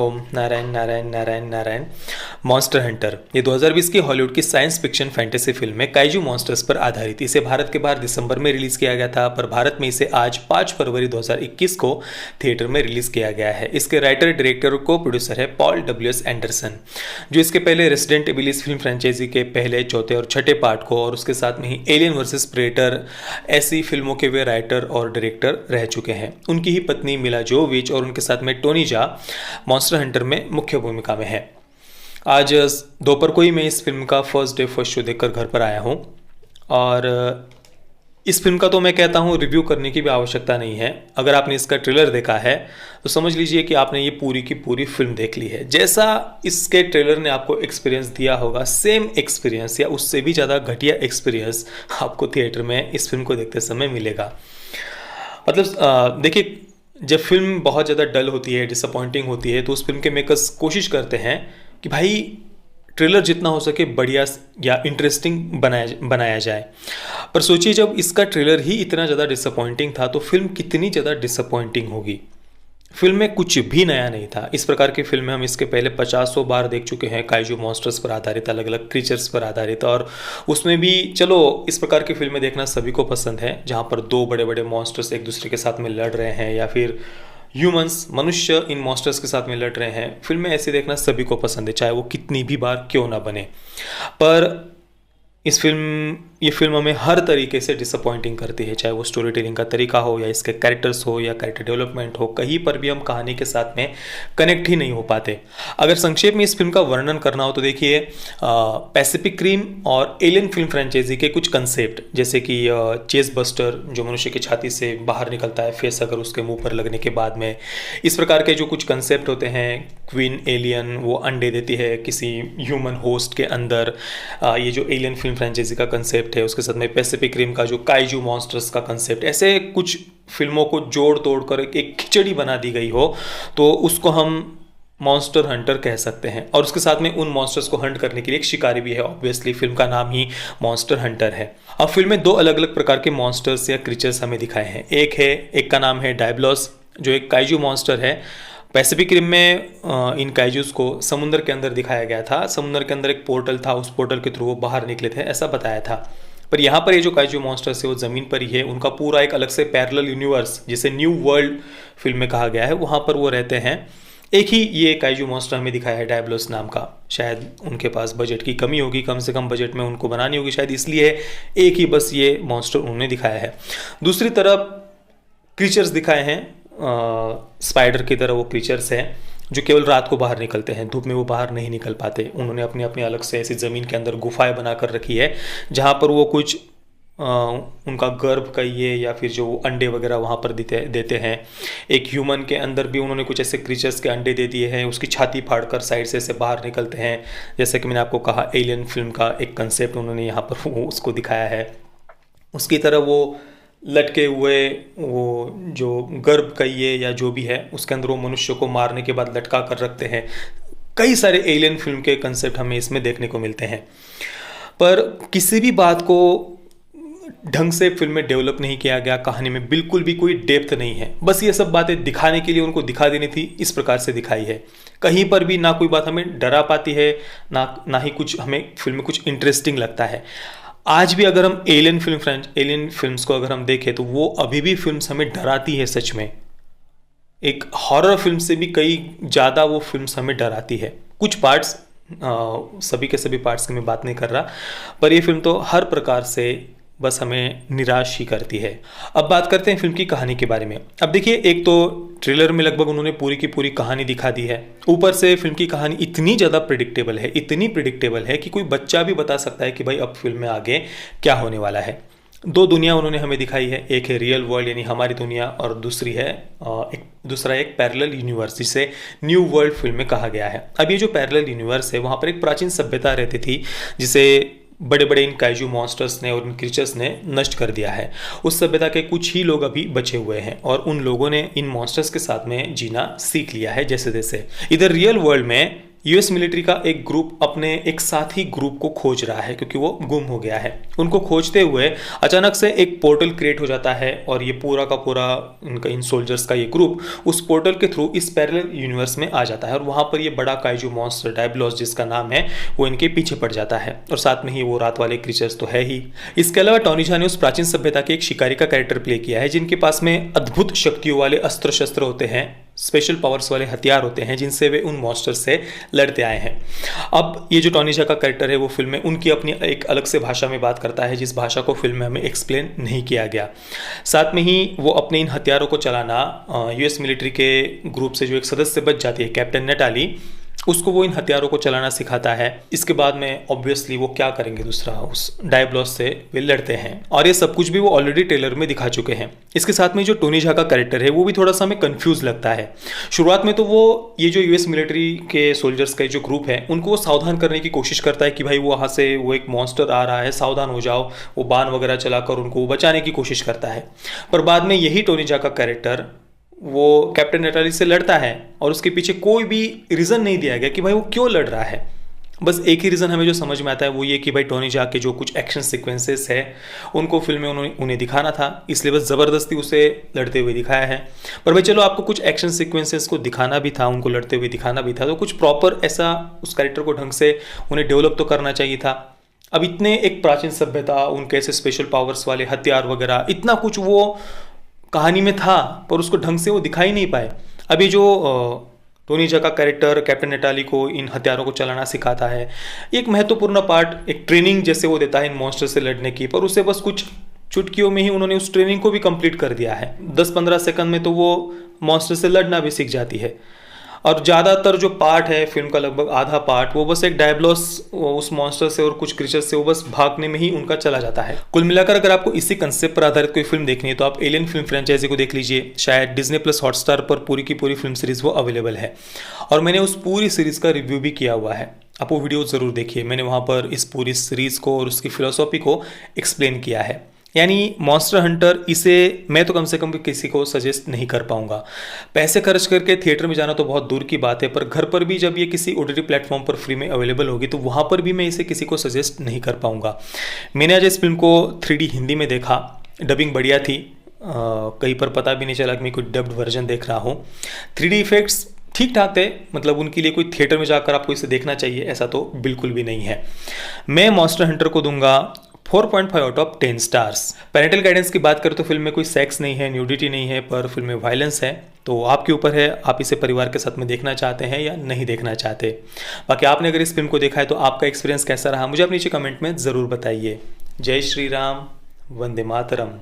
ओम Narayan Narayan Narayan Narayan. Monster Hunter ये 2020 की Hollywood की साइंस फिक्शन फैंटेसी फिल्म है काइजू मॉन्स्टर्स पर आधारित। इसे भारत के बाहर दिसंबर में रिलीज किया गया था, पर भारत में इसे आज 5 फरवरी 2021 को थिएटर में रिलीज किया गया है। इसके राइटर, डायरेक्टर और को प्रोड्यूसर है पॉल डब्ल्यू.एस. एंडरसन, जो इसके पहले रेसिडेंट एविल इस फिल्म फ्रेंचाइजी के पहले, चौथे और छठे पार्ट को और उसके साथ में ही एलियन वर्सेस प्रेडेटर ऐसी फिल्मों के वे राइटर और डायरेक्टर रह चुके हैं। उनकी ही पत्नी मिला जोवोविच और उनके साथ में टोनी जा मॉन्स्टर हंटर में मुख्य भूमिका में है। आज दोपहर को ही मैं इस फिल्म का फर्स्ट डे फर्स्ट शो देखकर घर पर आया हूँ और इस फिल्म का तो मैं कहता हूँ रिव्यू करने की भी आवश्यकता नहीं है। अगर आपने इसका ट्रेलर देखा है तो समझ लीजिए कि आपने ये पूरी की पूरी फिल्म देख ली है। जैसा इसके ट्रेलर ने आपको एक्सपीरियंस दिया होगा, सेम एक्सपीरियंस या उससे भी ज़्यादा घटिया एक्सपीरियंस आपको थिएटर में इस फिल्म को देखते समय मिलेगा। मतलब देखिए, जब फिल्म बहुत ज़्यादा डल होती है, डिसअपॉइंटिंग होती है, तो उस फिल्म के मेकर्स कोशिश करते हैं कि भाई ट्रेलर जितना हो सके बढ़िया या इंटरेस्टिंग बनाया जाए। पर सोचिए, जब इसका ट्रेलर ही इतना ज़्यादा डिसअपॉइंटिंग था तो फिल्म कितनी ज़्यादा डिसअपॉइंटिंग होगी। फिल्म में कुछ भी नया नहीं था। इस प्रकार की फिल्में हम इसके पहले 50 बार देख चुके हैं, काइजू मॉन्स्टर्स पर आधारित, अलग अलग क्रीचर्स पर आधारित, और उसमें भी चलो इस प्रकार की फिल्में देखना सभी को पसंद है जहाँ पर दो बड़े बड़े मॉन्स्टर्स एक दूसरे के साथ में लड़ रहे हैं या फिर ह्यूमंस, मनुष्य इन मॉन्स्टर्स के साथ में लड़ रहे हैं। फिल्में ऐसे देखना सभी को पसंद है, चाहे वो कितनी भी बार क्यों ना बने। पर ये फिल्म हमें हर तरीके से डिसअपॉइंटिंग करती है, चाहे वो स्टोरी टेलिंग का तरीका हो या इसके कैरेक्टर्स हो या कैरेक्टर डेवलपमेंट हो। कहीं पर भी हम कहानी के साथ में कनेक्ट ही नहीं हो पाते। अगर संक्षेप में इस फिल्म का वर्णन करना हो तो देखिए, पैसिफिक रिम और एलियन फिल्म फ्रेंचाइजी के कुछ कंसेप्ट, जैसे कि चेस बस्टर जो मनुष्य की छाती से बाहर निकलता है फेस अगर उसके मुंह पर लगने के बाद में, इस प्रकार के जो कुछ कंसेप्ट होते हैं। क्वीन एलियन वो अंडे देती है किसी ह्यूमन होस्ट के अंदर, ये जो एलियन फिल्म फ्रेंचाइजी का कंसेप्ट है। उसके साथ में पैसिफिक रिम का जो काइजू मॉन्स्टर्स का कंसेप्ट, ऐसे कुछ फिल्मों को जोड़ तोड़ कर एक खिचड़ी बना दी गई हो तो उसको हम मॉन्स्टर हंटर कह सकते हैं। और उसके साथ में उन मॉन्स्टर्स को हंट करने के लिए एक शिकारी भी है। ऑब्वियसली फिल्म का नाम ही मॉन्स्टर हंटर है। अब फिल्म में दो अलग अलग प्रकार के मॉन्स्टर्स या क्रीचर्स हमें दिखाए हैं। एक का नाम है डायब्लोस, जो एक काइजू मॉन्स्टर है। पैसिफिक रिम में इन काइजूस को समुद्र के अंदर दिखाया गया था। समुद्र के अंदर एक पोर्टल था, उस पोर्टल के थ्रू वो बाहर निकले थे, ऐसा बताया था। पर यहाँ पर ये जो काइजू मॉन्स्टर्स है वो ज़मीन पर ही है। उनका पूरा एक अलग से पैरेलल यूनिवर्स, जिसे न्यू वर्ल्ड फिल्म में कहा गया है, वहाँ पर वो रहते हैं। एक ही ये काइजू मॉन्स्टर हमें दिखाया है डायब्लोस नाम का। शायद उनके पास बजट की कमी होगी, कम से कम बजट में उनको बनानी होगी, शायद इसलिए एक ही बस ये मॉन्स्टर उन्होंने दिखाया है। दूसरी तरफ क्रीचर्स दिखाए हैं, स्पाइडर की तरह वो क्रीचर्स हैं जो केवल रात को बाहर निकलते हैं, धूप में वो बाहर नहीं निकल पाते। उन्होंने अपनी अपनी अलग से ऐसी ज़मीन के अंदर गुफाएं बना कर रखी है जहाँ पर वो कुछ उनका गर्भ कहिए या फिर जो अंडे वगैरह वहाँ पर देते हैं। एक ह्यूमन के अंदर भी उन्होंने कुछ ऐसे क्रीचर्स के अंडे दे दिए हैं, उसकी छाती फाड़कर साइड से बाहर निकलते हैं। जैसे कि मैंने आपको कहा, एलियन फिल्म का एक कंसेप्ट उन्होंने यहाँ पर उसको दिखाया है। उसकी तरह वो लटके हुए वो जो गर्भ कहिए या जो भी है उसके अंदर वो मनुष्य को मारने के बाद लटका कर रखते हैं। कई सारे एलियन फिल्म के कंसेप्ट हमें इसमें देखने को मिलते हैं, पर किसी भी बात को ढंग से फिल्म में डेवलप नहीं किया गया। कहानी में बिल्कुल भी कोई डेप्थ नहीं है। बस ये सब बातें दिखाने के लिए उनको दिखा देनी थी, इस प्रकार से दिखाई है। कहीं पर भी ना कोई बात हमें डरा पाती है, ना ही कुछ हमें फिल्म में कुछ इंटरेस्टिंग लगता है। आज भी अगर हम एलियन फिल्म्स को अगर हम देखें तो वो अभी भी फिल्म्स हमें डराती है। सच में एक हॉरर फिल्म से भी कई ज़्यादा वो फिल्म्स हमें डराती है। कुछ पार्ट्स, सभी के सभी पार्ट्स की मैं बात नहीं कर रहा, पर ये फिल्म तो हर प्रकार से बस हमें निराश ही करती है। अब बात करते हैं फिल्म की कहानी के बारे में। अब देखिए, एक तो ट्रेलर में लगभग उन्होंने पूरी की पूरी कहानी दिखा दी है। ऊपर से फिल्म की कहानी इतनी ज़्यादा प्रिडिक्टेबल है, इतनी प्रिडिक्टेबल है कि कोई बच्चा भी बता सकता है कि भाई अब फिल्म में आगे क्या होने वाला है। दो दुनिया उन्होंने हमें दिखाई है, एक है रियल वर्ल्ड यानी हमारी दुनिया, और दूसरा एक पैरेलल यूनिवर्स जिसे न्यू वर्ल्ड फिल्म में कहा गया है। अब ये जो पैरेलल यूनिवर्स है, वहाँ पर एक प्राचीन सभ्यता रहती थी जिसे बड़े बड़े इन काइजू मॉन्स्टर्स ने और इन क्रीचर्स ने नष्ट कर दिया है। उस सभ्यता के कुछ ही लोग अभी बचे हुए हैं और उन लोगों ने इन मॉन्स्टर्स के साथ में जीना सीख लिया है जैसे जैसे। इधर रियल वर्ल्ड में यूएस मिलिट्री का एक ग्रुप अपने एक साथी ग्रुप को खोज रहा है क्योंकि वो गुम हो गया है। उनको खोजते हुए अचानक से एक पोर्टल क्रिएट हो जाता है और ये पूरा का पूरा इन सोल्जर्स का ये ग्रुप उस पोर्टल के थ्रू इस पैरेलल यूनिवर्स में आ जाता है और वहाँ पर ये बड़ा काइजू मॉन्स्टर डायब्लोस जिसका नाम है वो इनके पीछे पड़ जाता है और साथ में ही वो रात वाले क्रीचर्स तो है ही। इसके अलावा टोनी झा ने उस प्राचीन सभ्यता के एक शिकारी का कैरेक्टर प्ले किया है जिनके पास में अद्भुत शक्तियों वाले अस्त्र शस्त्र होते हैं, स्पेशल पावर्स वाले हथियार होते हैं जिनसे वे उन मॉन्स्टर से लड़ते आए हैं। अब ये जो टोनी झा का कैरेक्टर है वो फिल्म में उनकी अपनी एक अलग से भाषा में बात करता है जिस भाषा को फिल्म में हमें एक्सप्लेन नहीं किया गया। साथ में ही वो अपने इन हथियारों को चलाना यूएस मिलिट्री के ग्रुप से जो एक सदस्य बच जाती है कैप्टन नेटाली, उसको वो इन हथियारों को चलाना सिखाता है। इसके बाद में ऑब्वियसली वो क्या करेंगे दूसरा, उस डायब्लोस से वे लड़ते हैं और ये सब कुछ भी वो ऑलरेडी ट्रेलर में दिखा चुके हैं। इसके साथ में जो टोनी झा का कैरेक्टर है वो भी थोड़ा सा हमें कंफ्यूज लगता है। शुरुआत में तो वो ये जो यूएस मिलिट्री के सोल्जर्स का जो ग्रुप है उनको वो सावधान करने की कोशिश करता है कि भाई वो वहाँ से वो एक मॉन्स्टर आ रहा है, सावधान हो जाओ, वो बाण वगैरह चलाकर उनको बचाने की कोशिश करता है। पर बाद में यही टोनी झा का कैरेक्टर वो कैप्टन नेटाली से लड़ता है और उसके पीछे कोई भी रीज़न नहीं दिया गया कि भाई वो क्यों लड़ रहा है। बस एक ही रीज़न हमें जो समझ में आता है वो ये कि भाई टोनी झा के जो कुछ एक्शन सीक्वेंसेस है उनको फिल्म में उन्हें दिखाना था, इसलिए बस ज़बरदस्ती उसे लड़ते हुए दिखाया है। पर भाई चलो, आपको कुछ एक्शन सीक्वेंसेस को दिखाना भी था, उनको लड़ते हुए दिखाना भी था, तो कुछ प्रॉपर ऐसा उस कैरेक्टर को ढंग से उन्हें डेवलप तो करना चाहिए था। अब इतने एक प्राचीन सभ्यता, उनके ऐसे स्पेशल पावर्स वाले हथियार वगैरह, इतना कुछ वो कहानी में था पर उसको ढंग से वो दिखा ही नहीं पाए। अभी जो टोनी झा का कैरेक्टर कैप्टन नेटाली को इन हथियारों को चलाना सिखाता है, एक महत्वपूर्ण पार्ट, एक ट्रेनिंग जैसे वो देता है इन मॉन्स्टर से लड़ने की, पर उसे बस कुछ चुटकियों में ही उन्होंने उस ट्रेनिंग को भी कंप्लीट कर दिया है। 10-15 सेकंड में तो वो मॉन्स्टर से लड़ना भी सीख जाती है और ज़्यादातर जो पार्ट है फिल्म का, लगभग आधा पार्ट, वो बस एक डायब्लोस उस मॉन्स्टर से और कुछ क्रीचर से वो बस भागने में ही उनका चला जाता है। कुल मिलाकर अगर आपको इसी कंसेप्ट पर आधारित कोई फिल्म देखनी है तो आप एलियन फिल्म फ्रेंचाइजी को देख लीजिए। शायद डिज्नी प्लस हॉटस्टार पर पूरी की पूरी फिल्म सीरीज वो अवेलेबल है और मैंने उस पूरी सीरीज़ का रिव्यू भी किया हुआ है। आप वो वीडियो ज़रूर देखिए, मैंने वहाँ पर इस पूरी सीरीज़ को और उसकी फिलोसॉफी को एक्सप्लेन किया है। यानी मॉन्स्टर हंटर, इसे मैं तो कम से कम किसी को सजेस्ट नहीं कर पाऊंगा। पैसे खर्च करके थिएटर में जाना तो बहुत दूर की बात है, पर घर पर भी जब ये किसी ओटीटी प्लेटफॉर्म पर फ्री में अवेलेबल होगी तो वहाँ पर भी मैं इसे किसी को सजेस्ट नहीं कर पाऊंगा। मैंने आज इस फिल्म को 3D हिंदी में देखा, डबिंग बढ़िया थी, कहीं पर पता भी नहीं चला कि मैं कोई डब्ड वर्जन देख रहा हूँ। 3D इफेक्ट्स ठीक ठाक थे, मतलब उनके लिए कोई थिएटर में जाकर आपको इसे देखना चाहिए ऐसा तो बिल्कुल भी नहीं है। मैं मॉन्स्टर हंटर को दूंगा 4.5 out of 10 stars. Parental guidance की बात करें तो फिल्म में कोई सेक्स नहीं है, न्यूडिटी नहीं है, पर फिल्म में वायलेंस है, तो आपके ऊपर है आप इसे परिवार के साथ में देखना चाहते हैं या नहीं देखना चाहते। बाकी आपने अगर इस फिल्म को देखा है तो आपका एक्सपीरियंस कैसा रहा मुझे आप नीचे कमेंट में ज़रूर बताइए। जय श्री राम, वंदे मातरम।